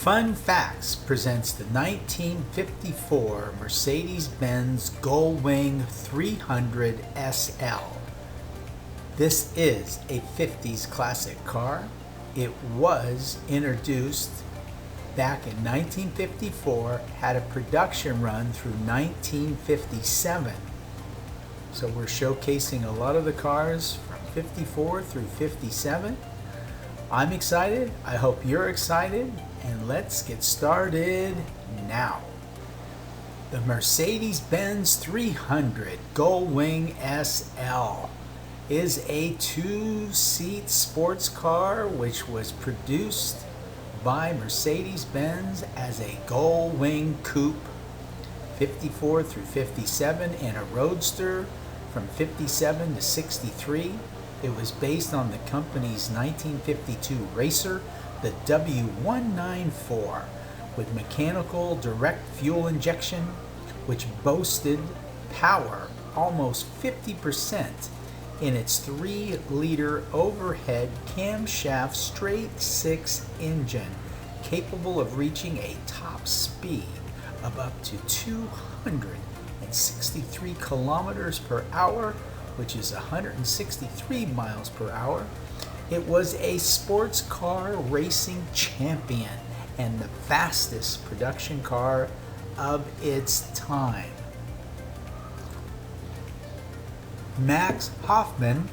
Fun Facts presents the 1954 Mercedes-Benz Gullwing 300sl. This is a 50s classic car. It was introduced back in 1954, had a production run through 1957. So we're showcasing a lot of the cars from 54 through 57. I'm excited. I hope you're excited. And let's get started now. The Mercedes-Benz 300 Gullwing SL is a two-seat sports car which was produced by Mercedes-Benz as a Gullwing coupe 54 through 57 and a roadster from 57 to 63. It was based on the company's 1952 racer, the W194, with mechanical direct fuel injection, which boasted power almost 50% in its 3-liter overhead camshaft straight 6 engine, capable of reaching a top speed of up to 263 kilometers per hour, which is 163 miles per hour. It was a sports car racing champion and the fastest production car of its time. Max Hoffman,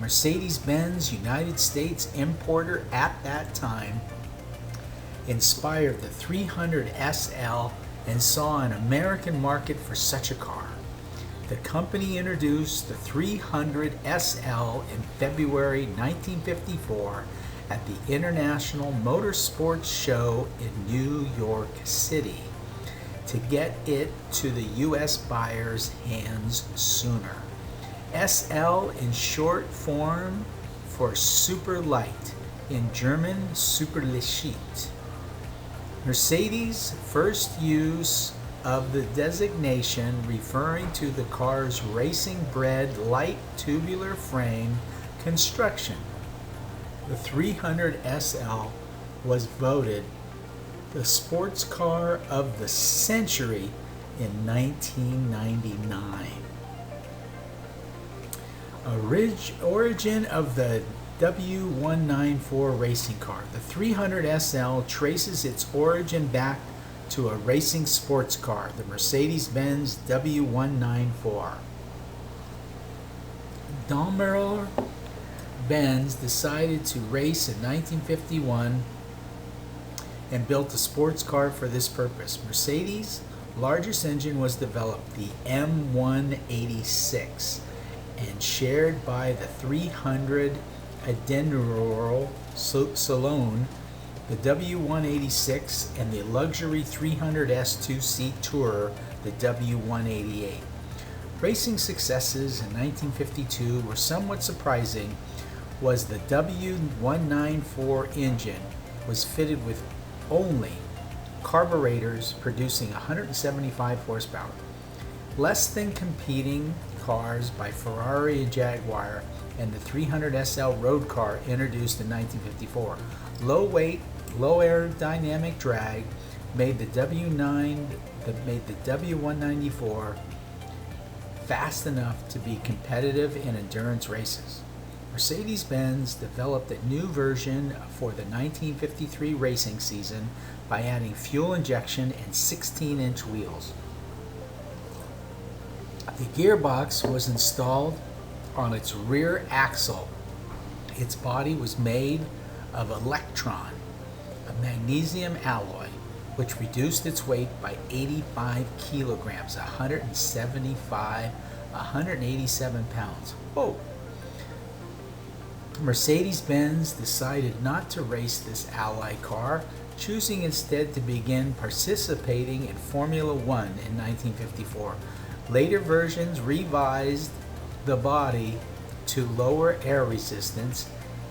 Mercedes-Benz United States importer at that time, inspired the 300sl and saw an American market for such a car. The company introduced the 300sl in February 1954 at the International Motorsports Show in New York City to get it to the U.S. buyers' hands sooner. SL in short form for super light, in German Superleicht. Mercedes' first use of the designation referring to the car's racing-bred light tubular frame construction. The 300sl was voted the sports car of the century in 1999. Origin of the W194 racing car. The 300sl traces its origin back to a racing sports car, the Mercedes-Benz W194. Daimler-Benz decided to race in 1951 and built a sports car for this purpose. Mercedes' largest engine was developed, the M186, and shared by the 300 Adenauer Salon, the W186, and the luxury 300s two-seat tourer, the W188. Racing successes in 1952 were somewhat surprising. Was the W194 engine was fitted with only carburetors producing 175 horsepower, less than competing cars by Ferrari and Jaguar and the 300sl road car introduced in 1954. Low weight, low aerodynamic drag made the W194 fast enough to be competitive in endurance races. Mercedes-Benz developed a new version for the 1953 racing season by adding fuel injection and 16-inch wheels. The gearbox was installed on its rear axle. Its body was made of electron, a magnesium alloy, which reduced its weight by 85 kilograms, 187 pounds. Whoa! Mercedes-Benz decided not to race this Ally car, choosing instead to begin participating in Formula One in 1954. Later versions revised the body to lower air resistance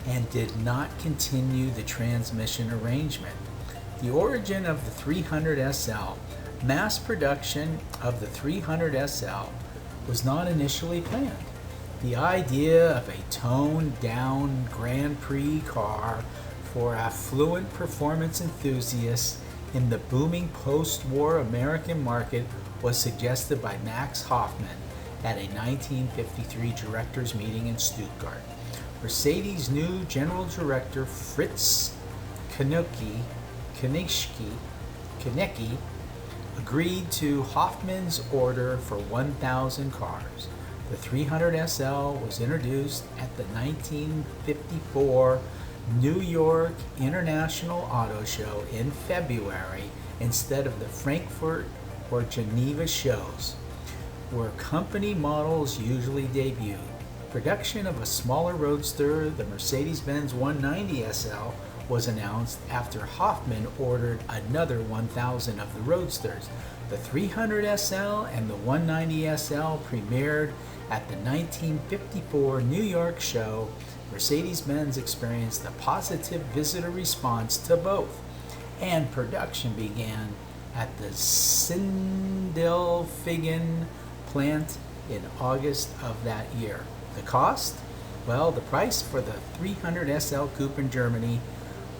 and did not continue the transmission arrangement. The origin of the 300sl. Mass production of the 300sl was not initially planned. The idea of a toned-down Grand Prix car for affluent performance enthusiasts in the booming post-war American market was suggested by Max Hoffman at a 1953 directors meeting in Stuttgart. Mercedes' new general director Fritz Knecke agreed to Hoffman's order for 1,000 cars. The 300sl was introduced at the 1954 New York International Auto Show in February instead of the Frankfurt or Geneva shows, where company models usually debuted. Production of a smaller roadster, the Mercedes-Benz 190sl, was announced after Hoffman ordered another 1,000 of the roadsters. The 300sl and the 190sl premiered at the 1954 New York show. Mercedes-Benz experienced a positive visitor response to both, and production began at the Sindelfingen plant in August of that year. The cost? Well, the price for the 300sl coupe in Germany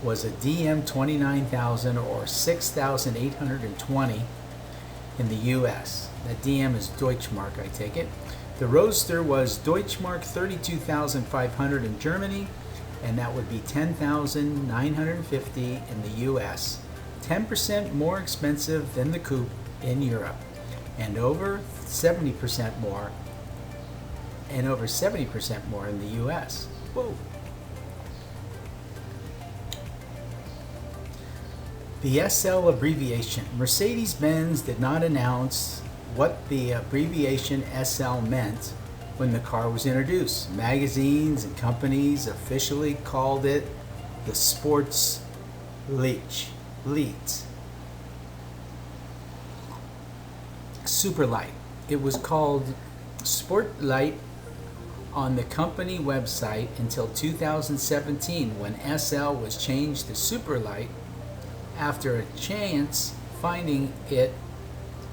was a DM 29,000 or 6,820 in the US. That DM is Deutschmark, I take it. The Roadster was Deutschmark 32,500 in Germany, and that would be 10,950 in the US. 10% more expensive than the coupe in Europe, and over 70% more in the US. Whoa. The SL abbreviation. Mercedes-Benz did not announce what the abbreviation SL meant when the car was introduced. Magazines and companies officially called it the Sports Light. Super Light. It was called Sport Light on the company website until 2017, when SL was changed to Super Light after a chance finding it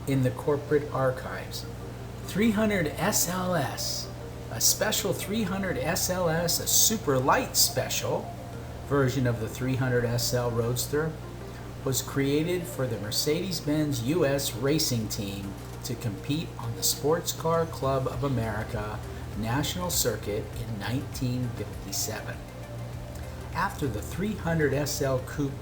in the corporate archives. 300 SLS, a special 300 SLS, a super light special version of the 300 SL Roadster, was created for the Mercedes-Benz US racing team to compete on the Sports Car Club of America national circuit in 1957. After the 300 SL Coupe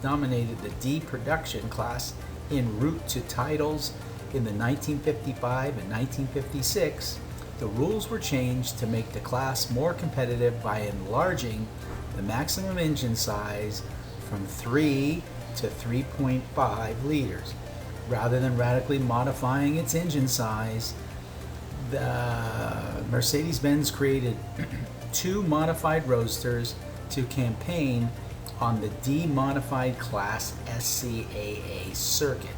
dominated the D production class en route to titles in the 1955 and 1956, the rules were changed to make the class more competitive by enlarging the maximum engine size from 3 to 3.5 liters. Rather than radically modifying its engine size, the Mercedes-Benz created two modified roadsters to campaign on the D-modified class SCAA circuit.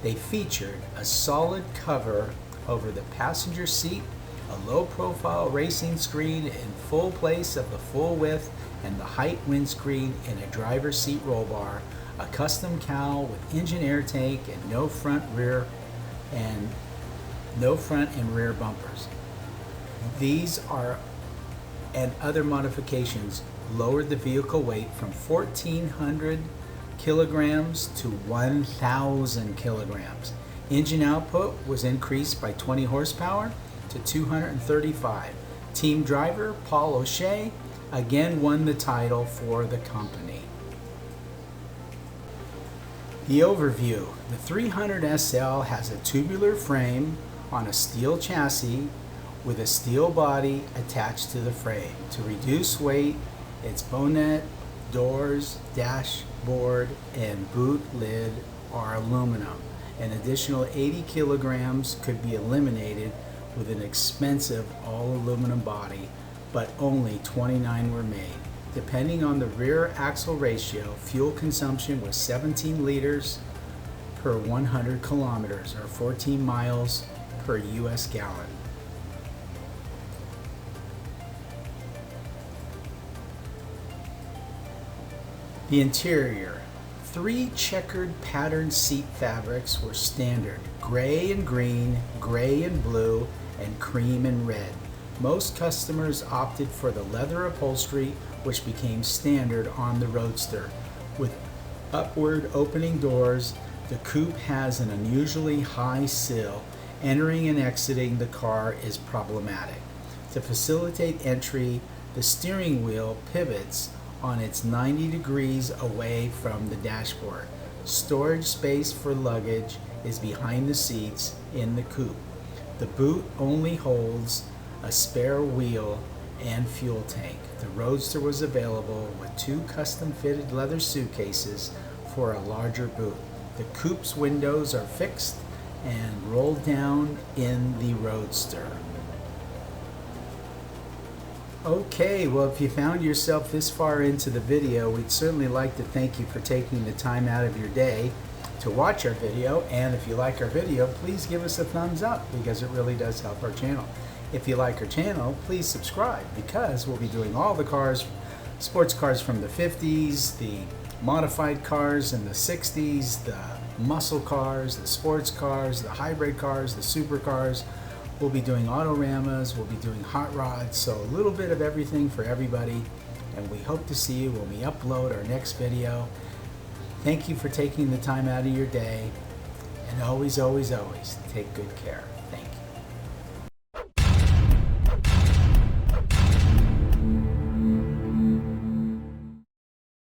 They featured a solid cover over the passenger seat, a low-profile racing screen in full place of the full width and the height windscreen in a driver's seat roll bar, a custom cowl with engine air tank, and no front and rear bumpers. These and other modifications lowered the vehicle weight from 1,400 kilograms to 1,000 kilograms. Engine output was increased by 20 horsepower to 235. Team driver Paul O'Shea again won the title for the company. The overview. The 300SL has a tubular frame on a steel chassis with a steel body attached to the frame. To reduce weight, its bonnet, doors, dashboard, and boot lid are aluminum. An additional 80 kilograms could be eliminated with an expensive all-aluminum body, but only 29 were made. Depending on the rear axle ratio, fuel consumption was 17 liters per 100 kilometers, or 14 miles per US gallon. The interior. 3 checkered patterned seat fabrics were standard: gray and green, gray and blue, and cream and red. Most customers opted for the leather upholstery, which became standard on the Roadster. With upward opening doors, the coupe has an unusually high sill. Entering and exiting the car is problematic. To facilitate entry, the steering wheel pivots on its 90 degrees away from the dashboard. Storage space for luggage is behind the seats in the coupe. The boot only holds a spare wheel and fuel tank. The Roadster was available with 2 custom-fitted leather suitcases for a larger boot. The coupe's windows are fixed and rolled down in the Roadster. Okay, well, if you found yourself this far into the video, we'd certainly like to thank you for taking the time out of your day to watch our video. And if you like our video, please give us a thumbs up, because it really does help our channel. If you like our channel, please subscribe, because we'll be doing all the cars, sports cars from the 50s, the modified cars in the 60s, the muscle cars, the sports cars, the hybrid cars, the supercars. We'll be doing autoramas, we'll be doing hot rods, so a little bit of everything for everybody. And we hope to see you when we upload our next video. Thank you for taking the time out of your day. And always, always, always take good care. Thank you.